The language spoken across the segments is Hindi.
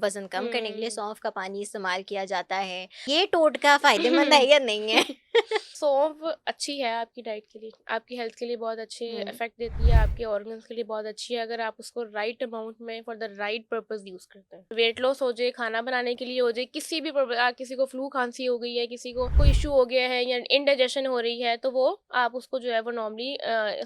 वज़न कम करने के लिए हुँ। सौंफ का पानी इस्तेमाल किया जाता है। ये टोटका फ़ायदेमंद है या नहीं है? सौंफ अच्छी है आपकी डाइट के लिए, आपकी हेल्थ के लिए बहुत अच्छे हुँ, इफ़ेक्ट देती है, आपके ऑर्गन्स के लिए बहुत अच्छी है अगर आप उसको राइट अमाउंट में for the right purpose use करते हैं। वेट लॉस हो जाए, खाना बनाने के लिए हो जाए, किसी भी किसी को फ्लू खाँसी हो गई है, किसी को कोई इश्यू हो गया है या इंडाइजेशन हो रही है, तो वो आप उसको जो है वो नॉर्मली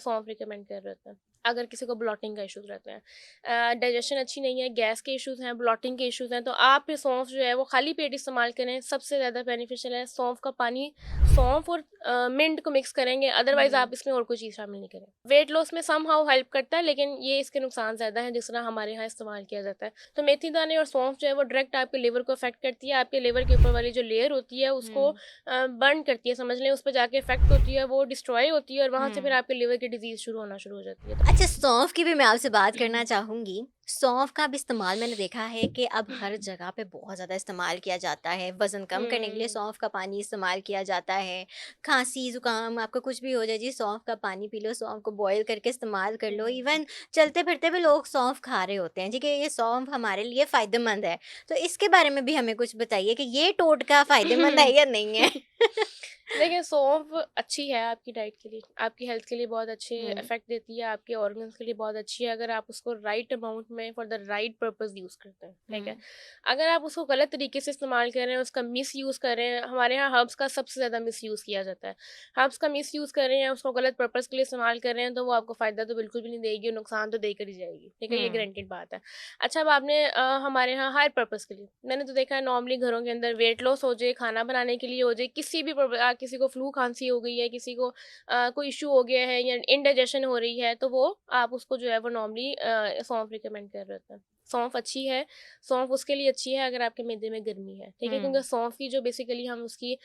सौंफ रिकमेंड कर रहे हैं। अगर किसी को ब्लॉटिंग का इश्यूज़ रहते हैं, डाइजेशन अच्छी नहीं है, गैस के इश्यूज़ हैं, ब्लॉटिंग के इश्यूज़ हैं, तो आप ये सौंफ जो है वो खाली पेट इस्तेमाल करें, सबसे ज़्यादा बेनिफिशियल है। सौंफ का पानी, सौंफ और मिंट को मिक्स करेंगे, अदरवाइज़ आप हुँ, इसमें और कोई चीज़ शामिल नहीं करें। वेट लॉस में समहाउ हेल्प करता है, लेकिन ये इसके नुकसान ज़्यादा हैं जिस तरह हमारे यहाँ इस्तेमाल किया जाता है। तो मेथी दाने और सौंफ जो है वो डायरेक्ट आपके लिवर को अफ़ेक्ट करती है, आपके लिवर के ऊपर वाली जो लेयर होती है उसको हुँ, बर्न करती है, समझ लें उस पे जाके इफ़ेक्ट होती है, वो डिस्ट्रॉय होती है और वहाँ से फिर हुँ। आपके लिवर की डिज़ीज़ शुरू होना शुरू हो जाती है। अच्छा, सौंफ की भी मैं आपसे बात करना चाहूँगी। सौंफ का भी इस्तेमाल मैंने देखा है कि अब हर जगह पे बहुत ज़्यादा इस्तेमाल किया जाता है। वज़न कम करने के लिए हुँ, सौंफ का पानी इस्तेमाल किया जाता है। खाँसी, ज़ुकाम आपको कुछ भी हो जाए जी, सौंफ का पानी पी लो, सौंफ को बॉयल करके इस्तेमाल कर लो। हुँ, इवन चलते-फिरते भी लोग सौंफ खा रहे होते हैं जी, कि ये सौंफ हमारे लिए फ़ायदेमंद है। तो इसके बारे में भी हमें कुछ बताइए कि ये टोटका फ़ायदेमंद है या नहीं है? देखिए सौंफ अच्छी है आपकी डाइट के लिए, आपकी हेल्थ के लिए बहुत अच्छे हुँ, इफ़ेक्ट देती है, आपके ऑर्गन्स के लिए बहुत अच्छी है अगर आप उसको राइट अमाउंट में for the right purpose use करते हैं, ठीक है? हुँ, अगर आप उसको गलत तरीके से इस्तेमाल कर रहे हैं, उसका मिसयूज़ कर रहे हैं, हमारे यहाँ हर्ब्स का सबसे ज़्यादा मिसयूज़ किया जाता है। हर्ब्स का मिसयूज़ कर रहे हैं, उसको गलत पर्पज़ के लिए इस्तेमाल कर रहे हैं, तो वो आपको फ़ायदा तो बिल्कुल भी नहीं देगी और नुकसान तो देकर ही जाएगी, ठीक है? ये हुँ, गारंटीड बात है। अच्छा, अब आपने हमारे यहाँ हायर पर्पज़ के लिए, मैंने तो देखा है नॉर्मली घरों के अंदर वेट लॉस हो जाए, खाना बनाने के लिए हो जाए, किसी भी किसी को फ्लू खांसी हो गई है, किसी को कोई इश्यू हो गया है या इंडाइजेशन हो रही है, तो वो आप उसको जो है वो नॉर्मली सौंफ रिकमेंड कर रहे होते हैं। सौंफ अच्छी है, सौंफ उसके लिए अच्छी है अगर आपके मैदे में गर्मी है, ठीक है? क्योंकि हुँ। सौंफ की जो बेसिकली हम उसकी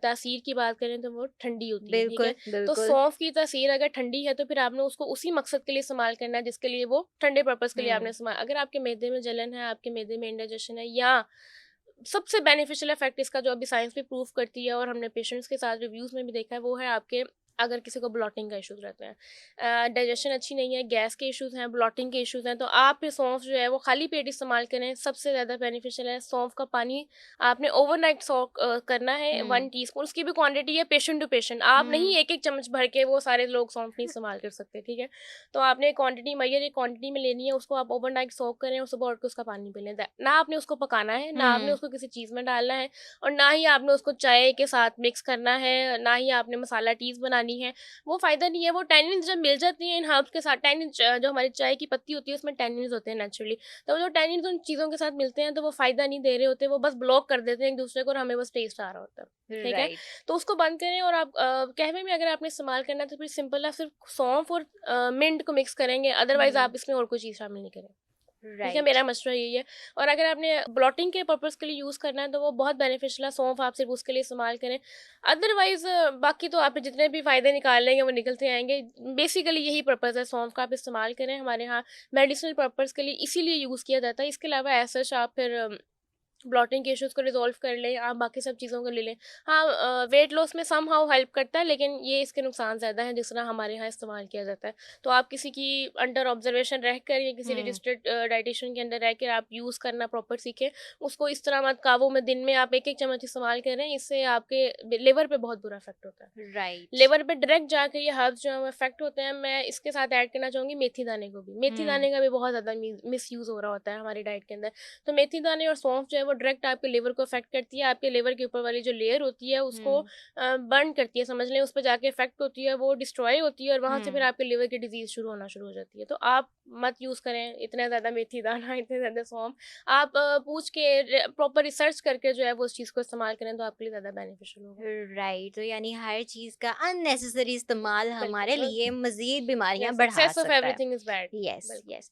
तासीर की बात करें तो वो ठंडी होती है, ठीक बिल्कुल, है? तो बिल्कुल। सौंफ की तासीर अगर ठंडी है तो फिर आपने उसको उसी मकसद के लिए इस्तेमाल करना है जिसके लिए वो ठंडे पर्पज़ के लिए आपने हुँ, इस्तेमाल, अगर आपके मैदे में जलन है, आपके मैदे में इंडाइजेशन है या सबसे बेनिफिशियल इफेक्ट इसका जो अभी साइंस भी प्रूव करती है और हमने पेशेंट्स के साथ रिव्यूज़ में भी देखा है वो है आपके, अगर किसी को ब्लॉटिंग का इश्यूज़ रहते हैं, डाइजेशन अच्छी नहीं है, गैस के इश्यूज़ हैं, ब्लॉटिंग के इश्यूज़ हैं, तो आप ये सौंफ जो है वो खाली पेट इस्तेमाल करें, सबसे ज़्यादा बेनिफिशियल है। सौंफ का पानी आपने ओवरनाइट सोक करना है, 1 हुँ, टीस्पून, उसकी भी क्वांटिटी है पेशेंट टू पेशेंट, आप नहीं हुँ, 1-1 चम्मच भर के वो सारे लोग सौंफ नहीं इस्तेमाल कर सकते, ठीक है? तो आपने क्वांटिटी मेजर एक क्वांटिटी में लेनी है, उसको आप ओवरनाइट सोक करें और सुबह उठ के उसका पानी पी लें। ना आपने उसको पकाना है, ना आपने हुँ, उसको किसी चीज़ में डालना है और ना ही आपने उसको चाय के साथ मिक्स करना है, ना ही आपने मसाला टीज़ बनानी है। वो फ़ायदा नहीं है, वो टैनिन्स जब मिल जाती हैं इन हर्ब्स के साथ, टैनिन्स जो हमारी चाय की पत्ती होती है उसमें टैनिन्स होते हैं नेचुरली। तो वो जो टैनिन्स उन चीज़ों के साथ मिलते हैं तो वो फ़ायदा नहीं दे रहे होते, वो बस ब्लॉक कर देते हैं एक-दूसरे को और हमें बस टेस्ट आ रहा होता है। ठीक है? राइट। तो उसको बंद करें और आप कहवे में अगर आपने इस्तेमाल करना है तो फिर सिंपल आप सिर्फ़ सौंफ और मिंट को मिक्स करेंगे, अदरवाइज़ हुँ, आप इसमें और कोई चीज़ शामिल नहीं करें। ठीक है, राइट। मेरा मशवरा यही है। और अगर आपने ब्लॉटिंग के पर्पज़ के लिए यूज़ करना है तो वो बहुत बेनिफिशियल है, सौंफ आप सिर्फ़ उसके लिए इस्तेमाल करें। अदरवाइज़ बाकी तो आप जितने भी फ़ायदे निकाल लेंगे वो निकलते आएँगे। बेसिकली यही पर्पज़ है, सौंफ का आप इस्तेमाल करें। हमारे यहाँ मेडिसिनल पर्पज़ के लिए इसीलिए यूज़ किया जाता है। इसके अलावा एज़ सच आप फिर ब्लॉटिंग के इश्यूज़ को रिज़ॉल्व कर लें, आप बाकी सब चीज़ों को ले लें। हाँ, वेट लॉस में समहाउ हेल्प करता है, लेकिन ये इसके नुकसान ज़्यादा हैं जिस तरह हमारे यहाँ इस्तेमाल किया जाता है। तो आप किसी की अंडर ऑब्ज़र्वेशन रहकर या किसी हुँ, रजिस्टर्ड डायटीशियन के अंडर रहकर आप यूज़ करना प्रॉपर सीखें। उसको इस तरह मत काबू में दिन में आप 1-1 चम्मच इस्तेमाल करें, इससे आपके लिवर पे बहुत बुरा इफ़ेक्ट होता है। राइट। लिवर पे डायरेक्ट जाके ये हर्ब्स जो हैं वो इफ़ेक्ट होते हैं। मैं इसके साथ ऐड करना चाहूँगी मेथी दाने को भी। मेथी हुँ, दाने का भी बहुत ज़्यादा मिसयूज़ हो रहा होता है हमारी डाइट के अंदर। तो मेथी दाने और सौंफ जो है वो डायरेक्ट आपके लिवर को इफ़ेक्ट करती है। आपके लिवर के ऊपर वाली जो लेयर होती है उसको हुँ, बर्न करती है, समझ लें उस पे जाके इफ़ेक्ट होती है, वो डिस्ट्रॉय होती है और वहाँ से फिर हुँ। आपके लिवर की डिज़ीज़ शुरू होना शुरू हो जाती है। तो आप मत यूज़ करें इतना ज़्यादा मेथी दाना, इतने ज़्यादा सौंफ। आप पूछ के प्रॉपर रिसर्च करके जो है वो उस चीज़ को इस्तेमाल करें तो आपके लिए ज़्यादा बेनिफिशियल होगा। राइट, तो यानी हर चीज़ का अननेसेसरी इस्तेमाल हमारे बिल्कुल। लिए मज़ीद बीमारियाँ यस, बढ़ा एक्सेस ऑफ सकता है। Everything is bad. यस, बिल्कुल। यस।